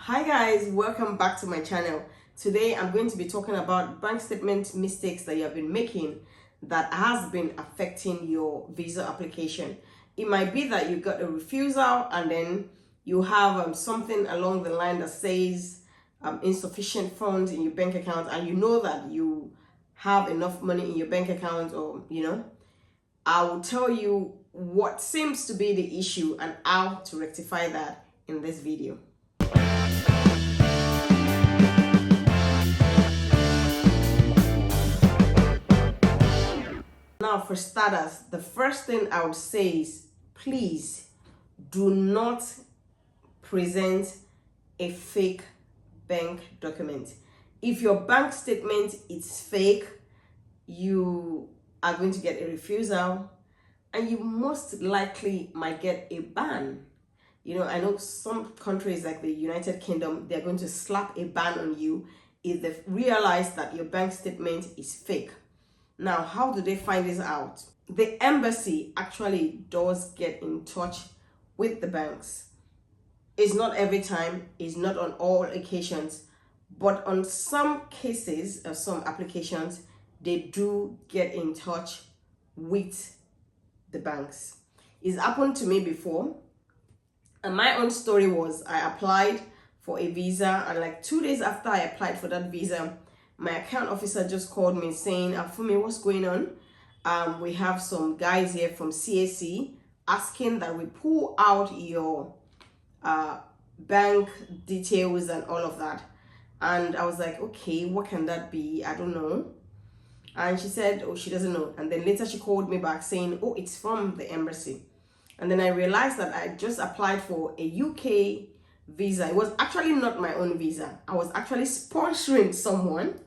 Hi guys, welcome back to my channel. Today I'm going to be talking about bank statement mistakes that you have been making that has been affecting your visa application. It might be that you got a refusal and then you have something along the line that says insufficient funds in your bank account, and you know that you have enough money in your bank account, or I will tell you what seems to be the issue and how to rectify that in this video. Now, for starters, the first thing I would say is please do not present a fake bank document. If your bank statement is fake, you are going to get a refusal and you most likely might get a ban. I know some countries like the United Kingdom, they're going to slap a ban on you if they realize that your bank statement is fake. Now, how do they find this out? The embassy actually does get in touch with the banks. It's not every time, it's not on all occasions, but on some cases or some applications, they do get in touch with the banks. It's happened to me before. And my own story was I applied for a visa, and like 2 days after I applied for that visa, my account officer just called me saying, Fumi, what's going on? We have some guys here from CAC asking that we pull out your bank details and all of that. And I was like, okay, what can that be? I don't know. And she said, oh, she doesn't know. And then later she called me back saying, oh, it's from the embassy. And then I realized that I just applied for a UK visa. It was actually not my own visa. I was actually sponsoring someone.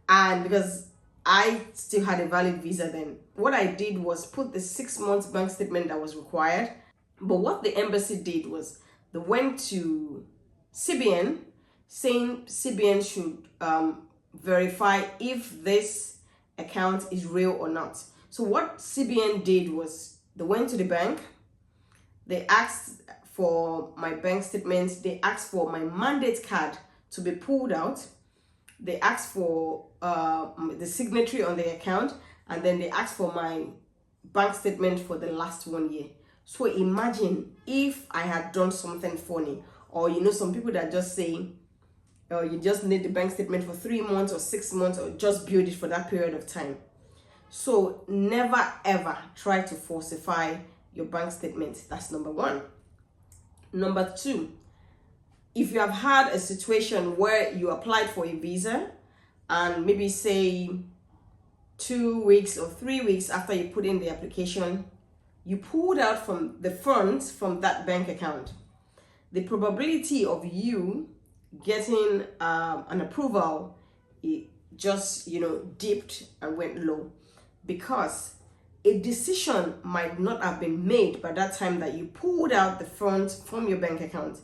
And because I still had a valid visa then, what I did was put the 6 months bank statement that was required. But what the embassy did was they went to CBN saying CBN should verify if this account is real or not. So what CBN did was they went to the bank, they asked for my bank statements, they asked for my mandate card to be pulled out, they asked for the signatory on the account, and then they asked for my bank statement for the last 1 year. So imagine if I had done something funny, or some people that just say, oh, you just need the bank statement for 3 months or 6 months, or just build it for that period of time. So never ever try to falsify your bank statement. That's number one. Number two, if you have had a situation where you applied for a visa and maybe say 2 weeks or 3 weeks after you put in the application, you pulled out from the funds from that bank account, the probability of you getting an approval, it just dipped and went low, because a decision might not have been made by that time that you pulled out the funds from your bank account.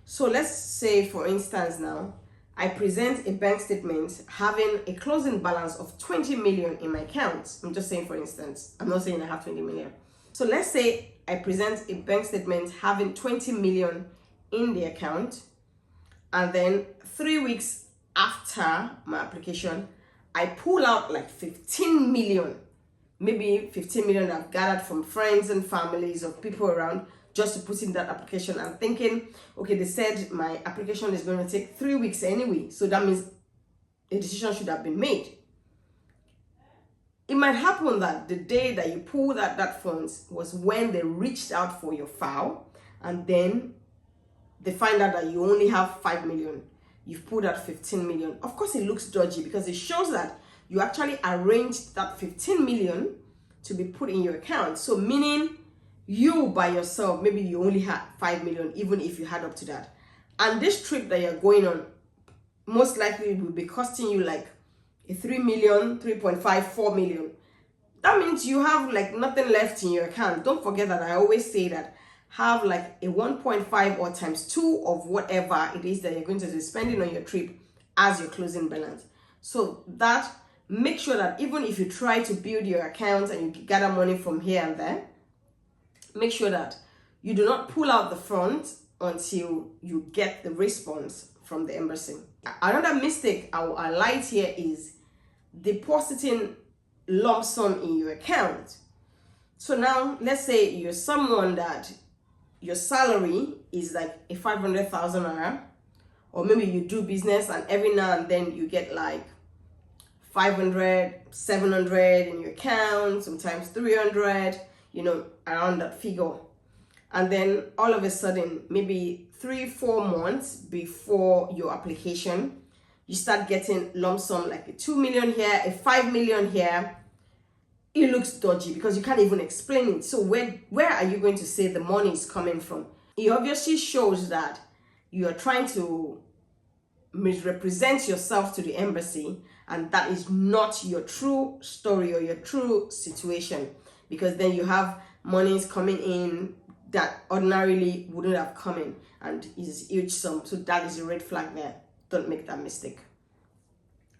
So let's say, for instance, now I present a bank statement having a closing balance of 20 million in my account. I'm just saying, for instance, I'm not saying I have 20 million. So let's say I present a bank statement having 20 million in the account, and then 3 weeks after my application, I pull out like 15 million, maybe 15 million that I've gathered from friends and families or people around, just to put in that application. I'm thinking, okay, they said my application is going to take 3 weeks anyway, so that means a decision should have been made. It might happen that the day that you pulled out that funds was when they reached out for your file, and then they find out that you only have 5 million. You've pulled out 15 million. Of course, it looks dodgy because it shows that you actually arranged that 15 million to be put in your account. So meaning you by yourself, maybe you only had 5 million, even if you had up to that. And this trip that you're going on most likely will be costing you like a 3 million, 3.5, 4 million. That means you have like nothing left in your account. Don't forget that I always say that have like a 1.5 or times 2 of whatever it is that you're going to be spending on your trip as your closing balance. So that, make sure that even if you try to build your account and you gather money from here and there, make sure that you do not pull out the front until you get the response from the embassy. Another mistake I'll highlight here is depositing lump sum in your account. So now let's say you're someone that your salary is like a 500,000 naira, or maybe you do business and every now and then you get like 500, 700 in your account, sometimes 300, around that figure. And then all of a sudden, maybe 3-4 months before your application, you start getting lump sum like a 2 million here, a 5 million here. It looks dodgy because you can't even explain it. So where are you going to say the money is coming from? It obviously shows that you are trying to misrepresent yourself to the embassy, and that is not your true story or your true situation, because then you have monies coming in that ordinarily wouldn't have come in and is huge sum. So that is a red flag there. Don't make that mistake.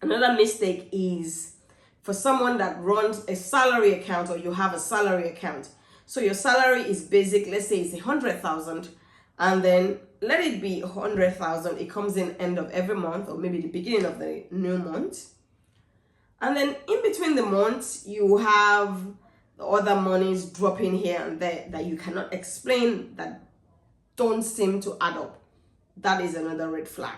Another mistake is for someone that runs a salary account, or you have a salary account. So your salary is basic, let's say it's 100,000, and then let it be 100,000. It comes in end of every month, or maybe the beginning of the new month. And then in between the months, you have the other monies dropping here and there that you cannot explain, that don't seem to add up. That is another red flag.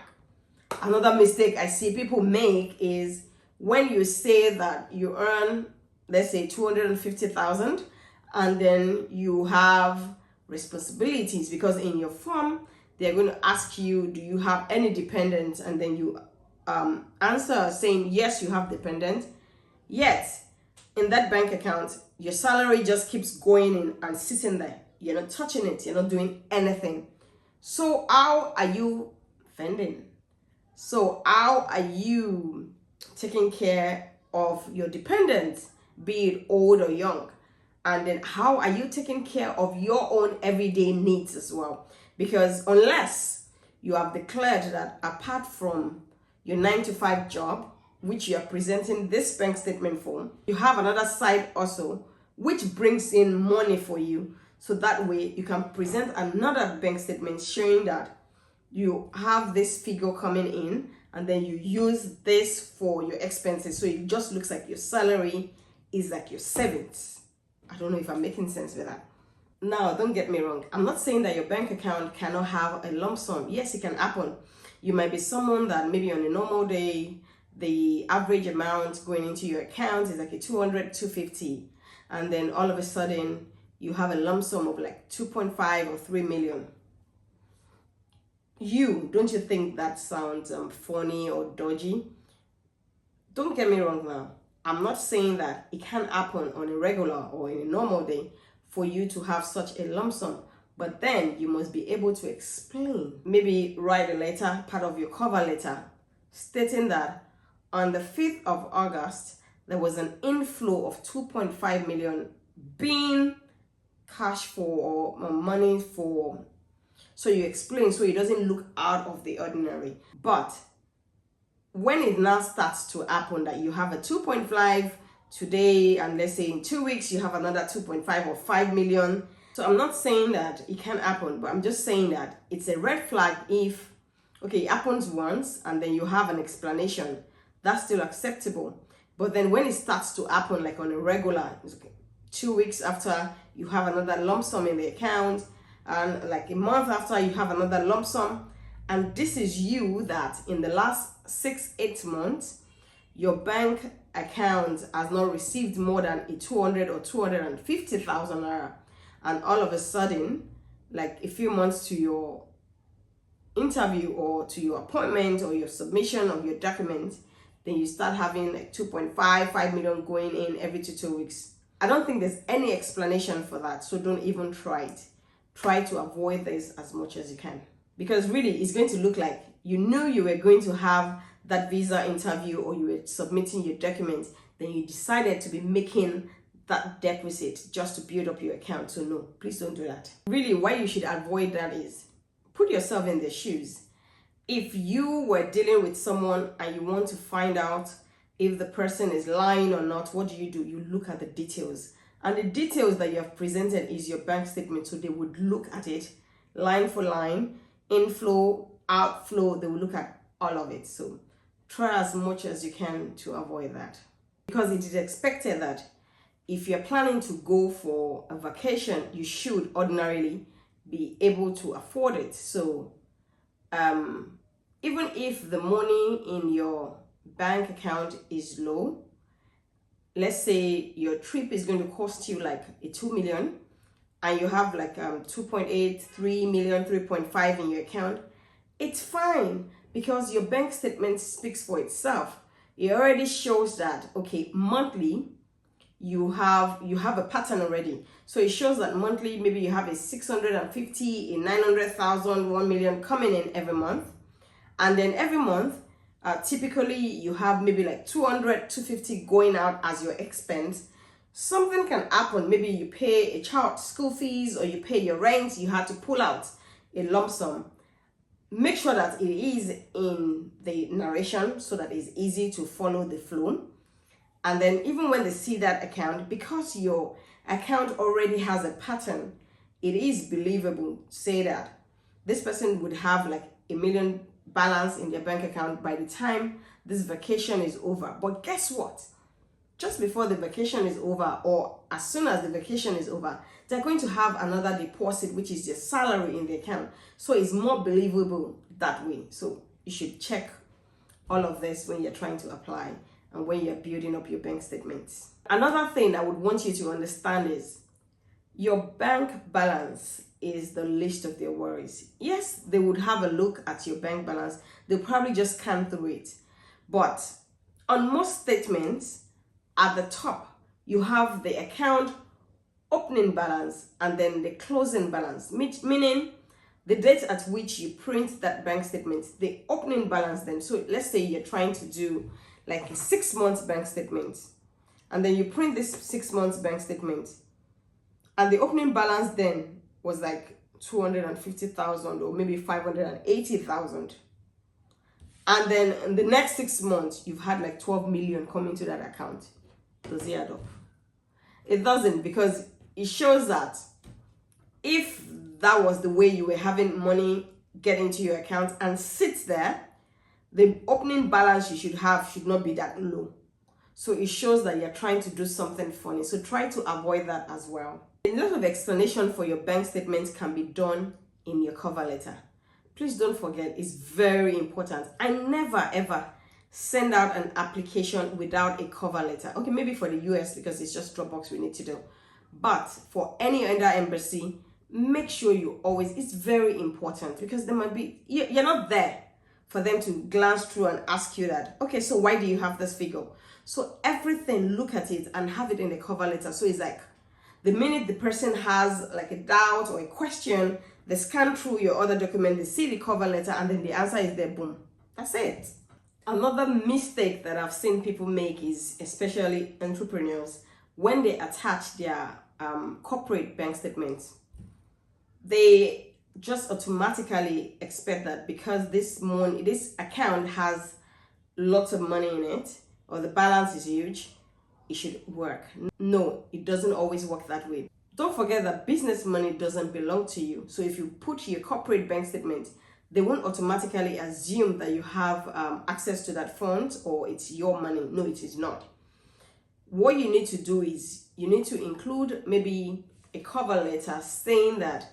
Another mistake I see people make is when you say that you earn, let's say 250,000, and then you have responsibilities, because in your form they're going to ask you, do you have any dependents? And then you answer saying yes, you have dependents. Yet in that bank account, your salary just keeps going in and sitting there. You're not touching it, you're not doing anything. So how are you fending? So how are you taking care of your dependents, be it old or young? And then how are you taking care of your own everyday needs as well? Because unless you have declared that apart from your 9-to-5 job, which you are presenting this bank statement for, you have another side also which brings in money for you. So that way you can present another bank statement showing that you have this figure coming in, and then you use this for your expenses. So it just looks like your salary is like your savings. I don't know if I'm making sense with that. Now, don't get me wrong. I'm not saying that your bank account cannot have a lump sum. Yes, it can happen. You might be someone that maybe on a normal day, the average amount going into your account is like a 200, 250. And then all of a sudden, you have a lump sum of like 2.5 or 3 million. Don't you think that sounds funny or dodgy? Don't get me wrong now. I'm not saying that it can happen on a regular or in a normal day for you to have such a lump sum. But then you must be able to explain. Maybe write a letter, part of your cover letter, stating that on the 5th of August, there was an inflow of 2.5 million being cash for or money for. So you explain so it doesn't look out of the ordinary. But when it now starts to happen that you have a 2.5 today, and let's say in 2 weeks you have another 2.5 or 5 million. So I'm not saying that it can happen, but I'm just saying that it's a red flag if, okay, it happens once and then you have an explanation. That's still acceptable. But then when it starts to happen like on a regular, 2 weeks after you have another lump sum in the account, and like a month after you have another lump sum, and this is you that in the last 6-8 months your bank account has not received more than a 200 or 250,000 naira, and all of a sudden, like a few months to your interview or to your appointment or your submission of your documents, then you start having like 5 million going in every 2 weeks. I don't think there's any explanation for that, so don't even try it. Try to avoid this as much as you can, because really it's going to look like you knew you were going to have that visa interview or you were submitting your documents, then you decided to be making that deposit just to build up your account. So no, please don't do that. Really, why you should avoid that is put yourself in their shoes. If you were dealing with someone and you want to find out if the person is lying or not, what do? You look at the details. And the details that you have presented is your bank statement. So they would look at it line for line, inflow, outflow. They will look at all of it. So try as much as you can to avoid that, because it is expected that if you're planning to go for a vacation, you should ordinarily be able to afford it. So even if the money in your bank account is low, let's say your trip is going to cost you like a 2 million and you have like 2.8, 3 million, 3.5 in your account, it's fine, because your bank statement speaks for itself. It already shows that, okay, monthly you have a pattern already. So it shows that monthly maybe you have a 650, a 900,000, 1 million coming in every month. And then every month, typically you have maybe like 200, 250 going out as your expense. Something can happen. Maybe you pay a child school fees or you pay your rent. You have to pull out a lump sum. Make sure that it is in the narration so that it's easy to follow the flow. And then even when they see that account, because your account already has a pattern, it is believable to say that this person would have like a million balance in their bank account by the time this vacation is over. But guess what? Just before the vacation is over, or as soon as the vacation is over, they're going to have another deposit, which is their salary in the account. So it's more believable that way. So you should check all of this when you're trying to apply and when you're building up your bank statements. Another thing I would want you to understand is your bank balance is the least of their worries. Yes, they would have a look at your bank balance. They'll probably just scan through it. But on most statements, at the top, you have the account opening balance and then the closing balance, meaning the date at which you print that bank statement, the opening balance then. So let's say you're trying to do like a 6 months bank statement, and then you print this 6 months bank statement, and the opening balance then was like 250,000 or maybe 580,000. And then in the next 6 months, you've had like 12 million coming to that account. Does it add up? It doesn't, because it shows that if that was the way you were having money get into your account and sit there, the opening balance you should have should not be that low. So it shows that you're trying to do something funny. So try to avoid that as well. A lot of explanation for your bank statements can be done in your cover letter. Please don't forget, it's very important. I never ever send out an application without a cover letter. Okay, maybe for the US because it's just Dropbox we need to do. But for any other embassy, make sure you always, it's very important, because there might be, you're not there for them to glance through and ask you that, okay, so why do you have this figure? So everything, look at it and have it in the cover letter. So it's like the minute the person has like a doubt or a question, they scan through your other document, they see the cover letter, and then the answer is there, boom. That's it. Another mistake that I've seen people make is, especially entrepreneurs, when they attach their corporate bank statements, they just automatically expect that because this account has lots of money in it, or the balance is huge, it should work. No, it doesn't always work that way. Don't forget that business money doesn't belong to you. So if you put your corporate bank statement, they won't automatically assume that you have access to that fund or it's your money. No, it is not. What you need to do is you need to include maybe a cover letter saying that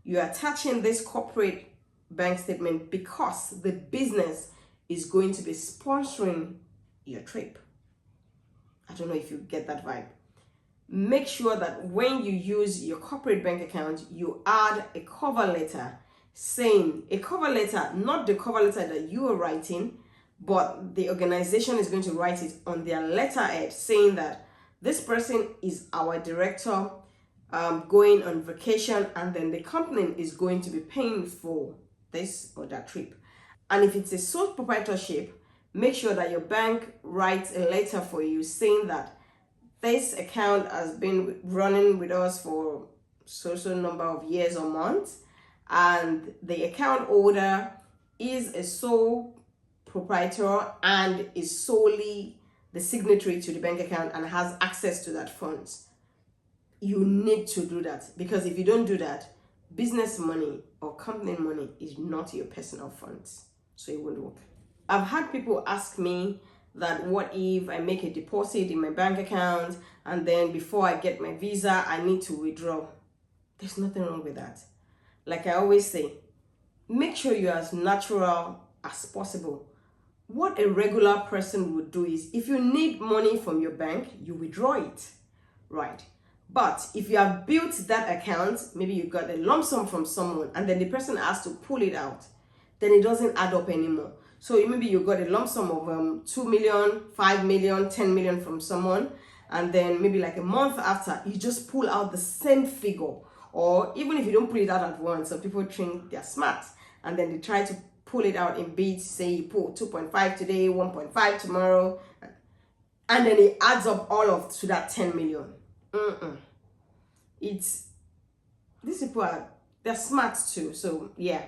you're attaching this corporate bank statement because the business is going to be sponsoring your trip. I don't know if you get that vibe. Make sure that when you use your corporate bank account, you add a cover letter saying, a cover letter, not the cover letter that you are writing, but the organization is going to write it on their letterhead saying that this person is our director going on vacation, and then the company is going to be paying for this or that trip. And if it's a sole proprietorship, make sure that your bank writes a letter for you saying that this account has been running with us for so number of years or months, and the account holder is a sole proprietor and is solely the signatory to the bank account and has access to that funds. You need to do that, because if you don't do that, business money or company money is not your personal funds, so it won't work. I've had people ask me that what if I make a deposit in my bank account and then before I get my visa I need to withdraw. There's nothing wrong with that. Like I always say, make sure you're as natural as possible. What a regular person would do is, if you need money from your bank, you withdraw it, right? But if you have built that account, maybe you got a lump sum from someone and then the person has to pull it out, then it doesn't add up anymore. So maybe you got a lump sum of 2 million, 5 million, 10 million from someone, and then maybe like a month after, you just pull out the same figure. Or even if you don't pull it out at once, some people think they're smart and then they try to pull it out in bits. Say you pull 2.5 today, 1.5 tomorrow, and then it adds up all of to that 10 million. These people they're smart too. So yeah,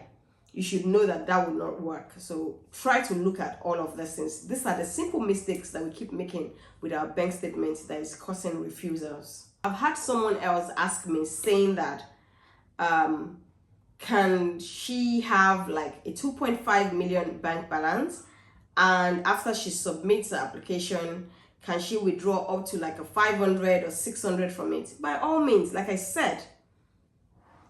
you should know that that will not work. So try to look at all of these things. These are the simple mistakes that we keep making with our bank statements that is causing refusals. I've had someone else ask me saying that can she have like a 2.5 million bank balance, and after she submits the application, can she withdraw up to like a 500 or 600 from it? By all means, like I said,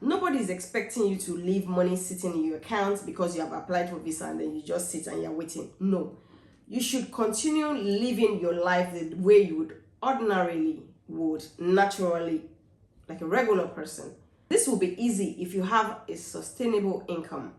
nobody is expecting you to leave money sitting in your account because you have applied for visa and then you just sit and you're waiting. No, you should continue living your life the way you would ordinarily would, naturally, like a regular person. This will be easy if you have a sustainable income,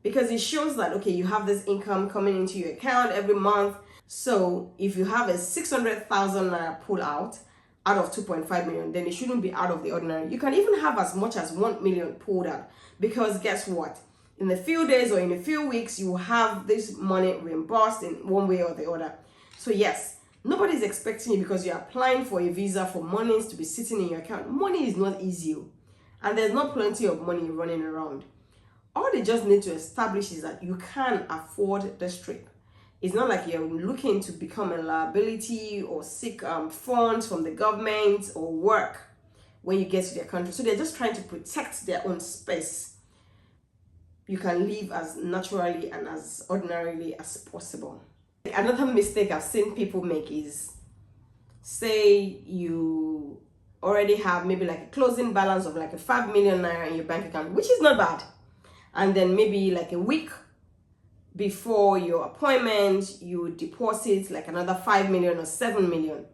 because it shows that, okay, you have this income coming into your account every month. So if you have a 600,000 naira pull out of 2.5 million, then it shouldn't be out of the ordinary. You can even have as much as 1 million pulled out, because guess what? In a few days or in a few weeks, you will have this money reimbursed in one way or the other. So yes, nobody's expecting you, because you're applying for a visa, for monies to be sitting in your account. Money is not easy, and there's not plenty of money running around. All they just need to establish is that you can afford this trip. It's not like you're looking to become a liability or seek funds from the government or work when you get to their country. So they're just trying to protect their own space. You can live as naturally and as ordinarily as possible. Another mistake I've seen people make is, say you already have maybe like a closing balance of like a 5 million naira in your bank account, which is not bad. And then maybe like a week before your appointment, you deposit like another 5 million or 7 million.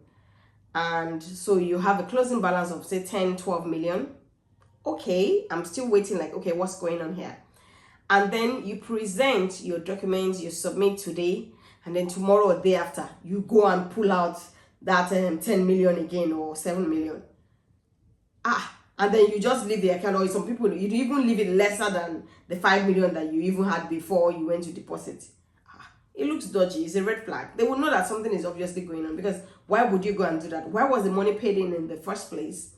And so you have a closing balance of say 10, 12 million. Okay, I'm still waiting, like, okay, what's going on here? And then you present your documents, you submit today, and then tomorrow or day after, you go and pull out that 10 million again or 7 million. And then you just leave the account, or some people, you even leave it lesser than the 5 million that you even had before you went to deposit. It looks dodgy. It's a red flag. They will know that something is obviously going on, because why would you go and do that? Why was the money paid in the first place?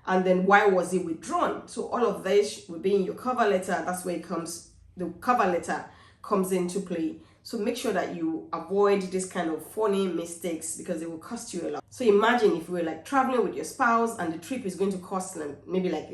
And then why was it withdrawn? So all of this will be in your cover letter. That's where it comes, the cover letter comes into play. So make sure that you avoid this kind of funny mistakes, because it will cost you a lot. So imagine if you were like traveling with your spouse and the trip is going to cost like, maybe like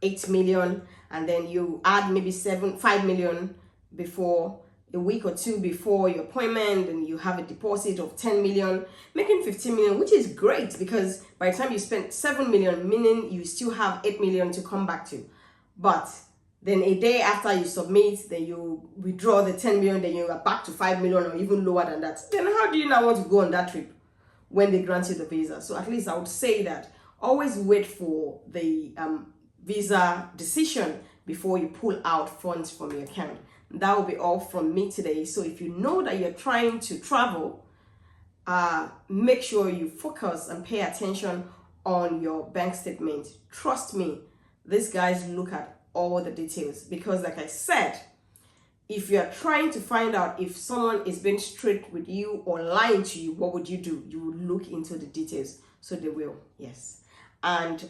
8 million, and then you add maybe 5 million before, a week or two before your appointment, and you have a deposit of 10 million, making 15 million, which is great, because by the time you spend 7 million, meaning you still have 8 million to come back to. But then a day after you submit, then you withdraw the 10 million, then you are back to 5 million or even lower than that. Then how do you now want to go on that trip when they grant you the visa? So at least I would say that always wait for the visa decision before you pull out funds from your account. That will be all from me today. So if you know that you're trying to travel, make sure you focus and pay attention on your bank statement. Trust me, these guys look at all the details, because like I said, if you're trying to find out if someone is being straight with you or lying to you, what would you do? You would look into the details. So they will, yes. And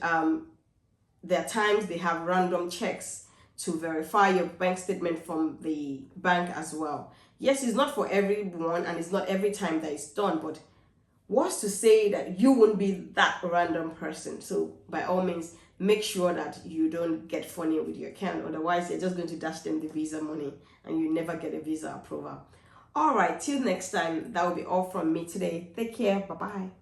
there are times they have random checks to verify your bank statement from the bank as well. Yes, it's not for everyone and it's not every time that it's done, but what's to say that you won't be that random person? So by all means, make sure that you don't get funny with your account. Otherwise, you're just going to dash them the visa money and you never get a visa approval. All right, till next time, that will be all from me today. Take care. Bye-bye.